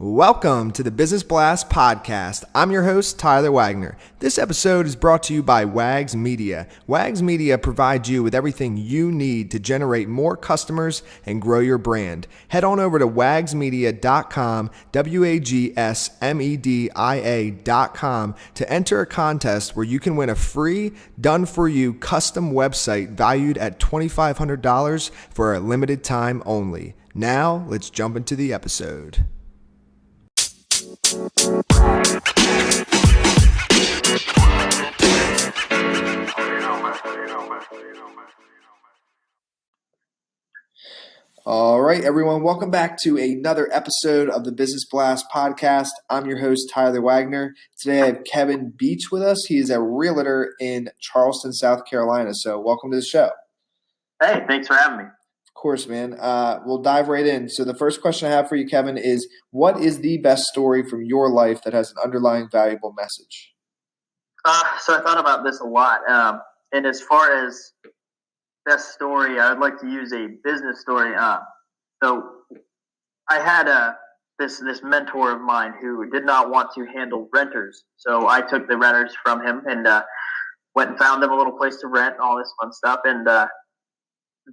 Welcome to the Business Blast Podcast. I'm your host, Tyler Wagner. This episode is brought to you by Wags Media. Wags Media provides you with everything you need to generate more customers and grow your brand. Head on over to wagsmedia.com, wagsmedia.com, to enter a contest where you can win a free, done-for-you custom website valued at $2,500 for a limited time only. Now, let's jump into the episode. All right, everyone. Welcome back to another episode of the Business Blast Podcast. I'm your host, Tyler Wagner. Today I have Keven Beach with us. He is a realtor in Charleston, South Carolina. So welcome to the show. Hey, thanks for having me. Of course, man. We'll dive right in. So the first question I have for you, Keven, is what is the best story from your life that has an underlying valuable message? So I thought about this a lot. And as far as best story, I would like to use a business story. So I had this mentor of mine who did not want to handle renters. So I took the renters from him and went and found them a little place to rent, all this fun stuff. And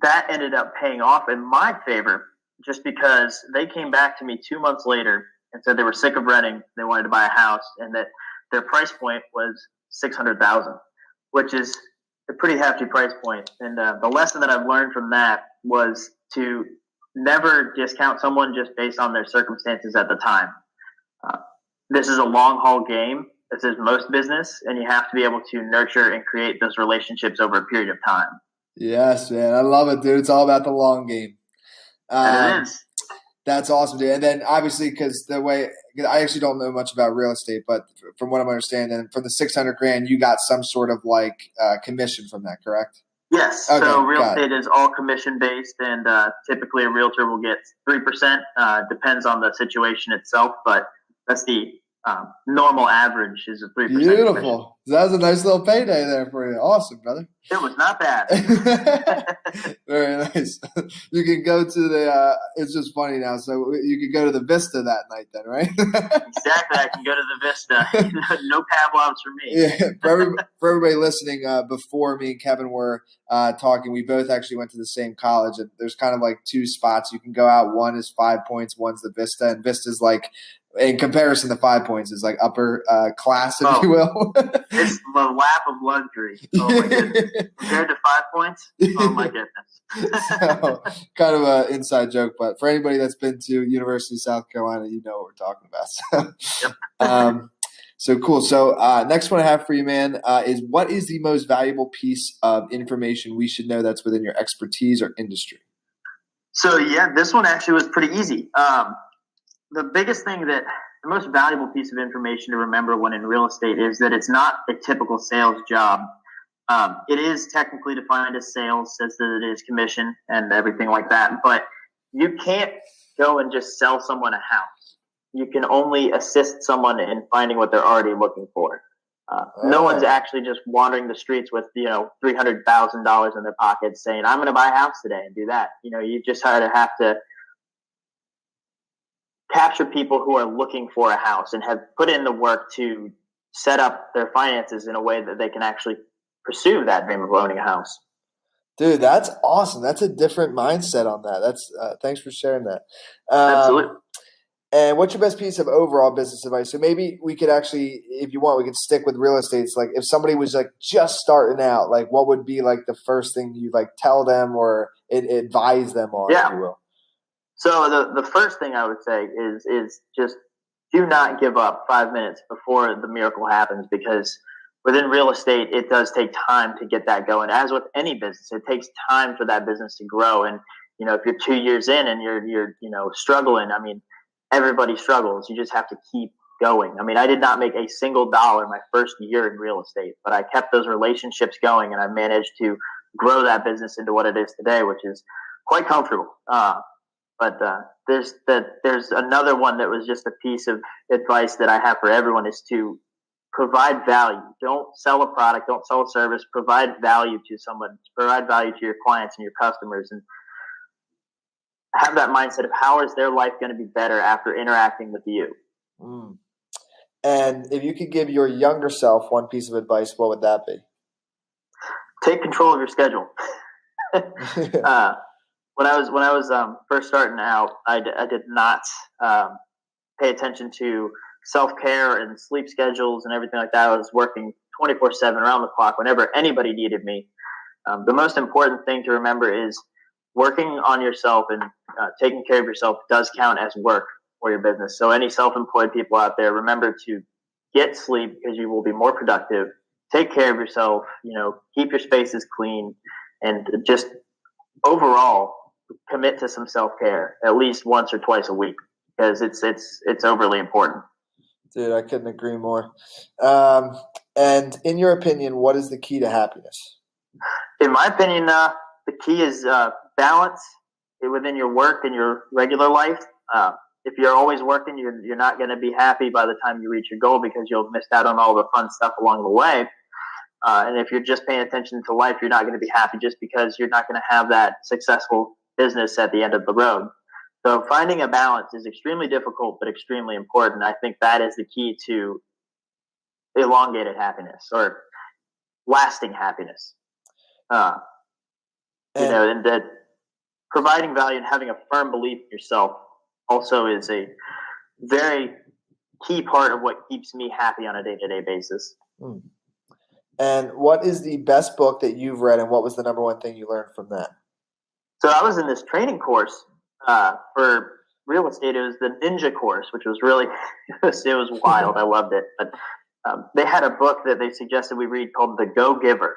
that ended up paying off in my favor just because they came back to me 2 months later and said they were sick of renting. They wanted to buy a house and that their price point was $600,000, which is a pretty hefty price point. And the lesson that I've learned from that was to never discount someone just based on their circumstances at the time. This is a long haul game. This is most business, and you have to be able to nurture and create those relationships over a period of time. Yes, man. I love it, dude. It's all about the long game. It is. That's awesome, dude. And then obviously, because I actually don't know much about real estate, but from what I'm understanding, from the $600,000, you got some sort of commission from that, correct? Yes. Okay, so real estate is all commission based, and typically a realtor will get 3%. Depends on the situation itself, but that's the normal average is a 3%. Beautiful. Commission. That was a nice little payday there for you. Awesome, brother. It was not bad. Very nice. You can go to it's just funny now. So you could go to the Vista that night then, right? Exactly. I can go to the Vista. No Pavlovs for me. Yeah. For everybody listening, before me and Keven were talking, we both actually went to the same college. And there's kind of like two spots you can go out. One is 5 points. One's the Vista. And Vista's in comparison to 5 points, is like upper class, if you will. It's the lap of luxury. Oh, my goodness. Compared to 5 points, oh, my goodness. So, kind of an inside joke, but for anybody that's been to University of South Carolina, you know what we're talking about. So, yep. So cool. So next one I have for you, man, is what is the most valuable piece of information we should know that's within your expertise or industry? So, yeah, this one actually was pretty easy. The biggest thing the most valuable piece of information to remember when in real estate is that it's not a typical sales job. It is technically defined as sales, says that it is commission and everything like that, but you can't go and just sell someone a house. You can only assist someone in finding what they're already looking for. No one's actually just wandering the streets with, $300,000 in their pockets saying, I'm going to buy a house today and do that. You just have to capture people who are looking for a house and have put in the work to set up their finances in a way that they can actually pursue that dream of owning a house. Dude, that's awesome. That's a different mindset on that. That's thanks for sharing that. Absolutely. And what's your best piece of overall business advice? So maybe we could actually, if you want, we could stick with real estate. It's like if somebody was just starting out, what would be the first thing you tell them or advise them on, if you will? So the first thing I would say is just do not give up 5 minutes before the miracle happens, because within real estate, it does take time to get that going. As with any business, it takes time for that business to grow. And, if you're 2 years in and you're struggling, everybody struggles. You just have to keep going. I did not make a single dollar my first year in real estate, but I kept those relationships going and I managed to grow that business into what it is today, which is quite comfortable. But there's another one that was just a piece of advice that I have for everyone is to provide value. Don't sell a product. Don't sell a service. Provide value to someone. Provide value to your clients and your customers. And have that mindset of how is their life going to be better after interacting with you. Mm. And if you could give your younger self one piece of advice, what would that be? Take control of your schedule. When I was first starting out, I did not pay attention to self-care and sleep schedules and everything like that. I was working 24/7 around the clock whenever anybody needed me. The most important thing to remember is working on yourself and taking care of yourself does count as work for your business. So any self-employed people out there, remember to get sleep because you will be more productive. Take care of yourself, keep your spaces clean, and just overall commit to some self-care at least once or twice a week because it's overly important. Dude, I couldn't agree more. And in your opinion, what is the key to happiness? In my opinion, the key is balance within your work and your regular life. If you're always working, you're not going to be happy by the time you reach your goal because you'll have missed out on all the fun stuff along the way. And if you're just paying attention to life, you're not going to be happy just because you're not going to have that successful business at the end of the road. So finding a balance is extremely difficult, but extremely important. I think that is the key to elongated happiness or lasting happiness. And that providing value and having a firm belief in yourself also is a very key part of what keeps me happy on a day-to-day basis. Hmm. And what is the best book that you've read, and what was the number one thing you learned from that? So I was in this training course for real estate. It was the Ninja course, which was really, it was wild. I loved it. But they had a book that they suggested we read called The Go-Giver.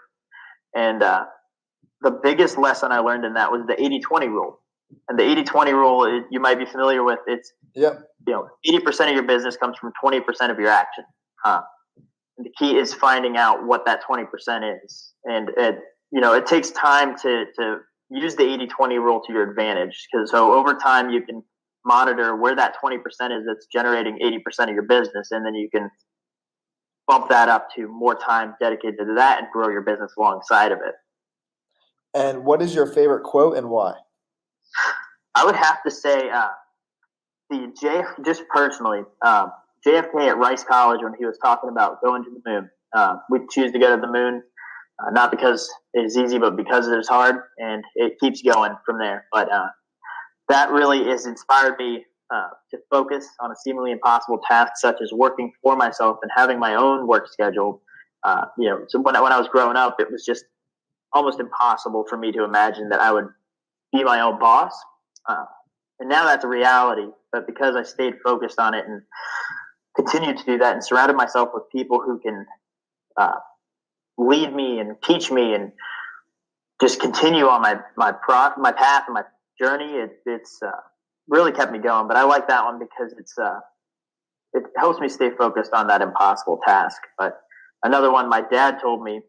And the biggest lesson I learned in that was the 80-20 rule. And the 80-20 rule, you might be familiar with. It's, 80% of your business comes from 20% of your action. And the key is finding out what that 20% is. And it takes time to use the 80-20 rule to your advantage. So over time, you can monitor where that 20% is that's generating 80% of your business. And then you can bump that up to more time dedicated to that and grow your business alongside of it. And what is your favorite quote and why? I would have to say just personally, JFK at Rice College, when he was talking about going to the moon. We choose to go to the moon, not because it is easy, but because it is hard, and it keeps going from there. But that really has inspired me to focus on a seemingly impossible task, such as working for myself and having my own work schedule. So when I was growing up, it was just almost impossible for me to imagine that I would be my own boss. And now that's a reality. But because I stayed focused on it and continued to do that and surrounded myself with people who can lead me and teach me and just continue on my path and my journey, it's really kept me going. But I like that one because it helps me stay focused on that impossible task. But another one my dad told me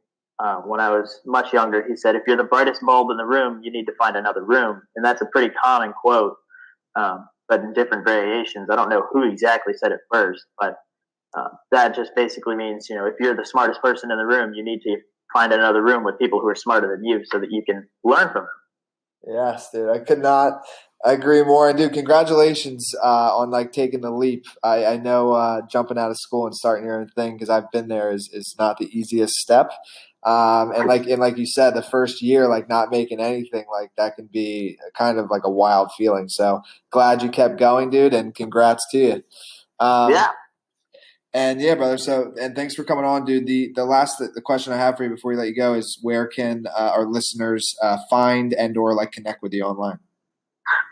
when I was much younger, he said, if you're the brightest bulb in the room, you need to find another room. And that's a pretty common quote, but in different variations. I don't know who exactly said it first, but that just basically means, if you're the smartest person in the room, you need to find another room with people who are smarter than you so that you can learn from them. Yes, dude. I could not agree more. And dude, congratulations on taking the leap. I know jumping out of school and starting your own thing, because I've been there, is not the easiest step. And like you said, the first year, not making anything, that can be kind of a wild feeling. So glad you kept going, dude, and congrats to you. Yeah. And yeah, brother. So, and thanks for coming on, dude. The question I have for you before we let you go is, where can our listeners find and/or connect with you online?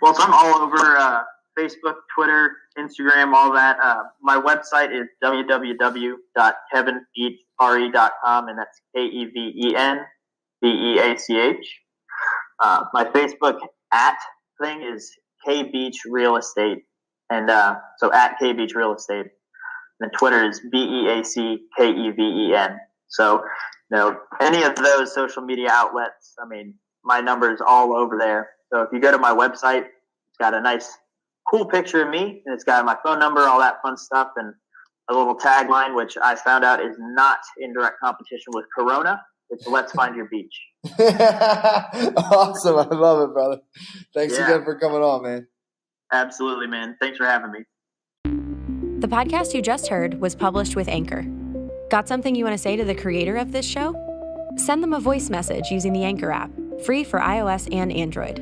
Well, so I'm all over Facebook, Twitter, Instagram, all that. My website is www.kevenbeach.com, and that's KEVEN BEACH. My Facebook thing is K Beach Real Estate, and so at K Beach Real Estate. And Twitter is BEACKEVEN. So, any of those social media outlets, my number is all over there. So if you go to my website, it's got a nice, cool picture of me, and it's got my phone number, all that fun stuff, and a little tagline, which I found out is not in direct competition with Corona. It's Let's Find Your Beach. Awesome. I love it, brother. Thanks again for coming on, man. Absolutely, man. Thanks for having me. The podcast you just heard was published with Anchor. Got something you want to say to the creator of this show? Send them a voice message using the Anchor app, free for iOS and Android.